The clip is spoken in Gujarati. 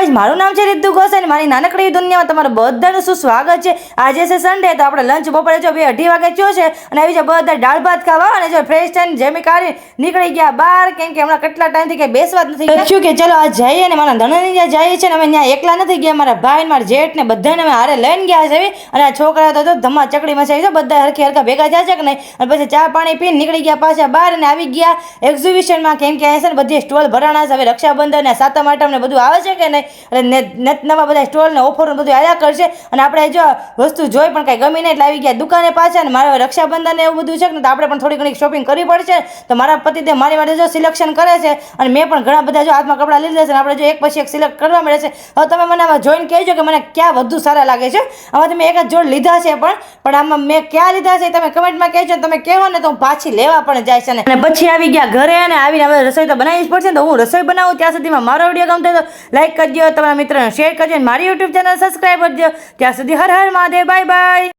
ગાઈસ, મારું નામ છે રિદ્ધુ ગોસાઈ. મારી નાનકડી દુનિયામાં તમારું બધાનું શું સ્વાગત છે. આજે છે સન્ડે, તો આપણે લંચ બપોરે જો 2:30 વાગે થયો છે અને આવી જાય બધા દાળ ભાત ખાવા અને જો ફ્રેશ થઈને જમી કાઢી નીકળી ગયા બહાર, કેમ કે હમણાં કેટલા ટાઈમથી કંઈ બેસવા જ નથી થયું કે ચલો આ જઈએ ને મારા ધણની ત્યાં જઈએ છે ને અમે ત્યાં એકલા નથી ગયા, મારા ભાઈ મારા જેઠ ને બધાને અમે હારે લઈને ગયા છે. અને આ છોકરા તો ધમા ચકડી મચાવી છે, બધા હરખી હરખા ભેગા થયા છે કે નહીં. અને પછી ચા પાણી પીને નીકળી ગયા પાછા બહાર અને આવી ગયા એક્ઝિબિશનમાં, કેમ કે અહીંયા છે ને બધી સ્ટોલ ભરાણા છે. હવે રક્ષાબંધન ને સાતમ આઠમ ને બધું આવે છે કે નહીં, એટલે નવા બધા સ્ટોલ ને ઓફર બધું આવ્યા કરશે. અને આપણે જો વસ્તુ જોઈ પણ કાંઈ ગમી નહીં એટલે આવી ગયા દુકાને પાછા. અને મારે રક્ષાબંધન ને એવું બધું છે ને, તો આપણે પણ થોડી ઘણી શોપિંગ કરવી પડશે. તો મારા પતિદેવ મારી માટે જો સિલેક્શન કરે છે અને મેં પણ ઘણા બધા જો હાથમાં કપડાં લીધા છે. આપણે જો એક પછી એક સિલેક્ટ કરવા મળે છે. હવે તમે મને આમાં જોઈને કહેજો કે મને ક્યાં વધુ સારા લાગે છે. આમાંથી મેં એક જ જોડ લીધા છે, પણ આમાં મેં ક્યાં લીધા છે તમે કમેન્ટમાં કહેજો. તમે કહેવો ને તો હું પાછી લેવા પણ જાય છે. અને પછી આવી ગયા ઘરે અને આવીને હવે રસોઈ તો બનાવવી જ પડશે. તો હું રસોઈ બનાવું ત્યાં સુધીમાં મારો વિડીયો ગમતો તો લાઈક કરજો, તમારા મિત્રોને શેર કરજો અને મારી યુટ્યુબ ચેનલ સબસ્ક્રાઈબ કરજો. ત્યાં સુધી હર હર મહાદેવ, બાય બાય.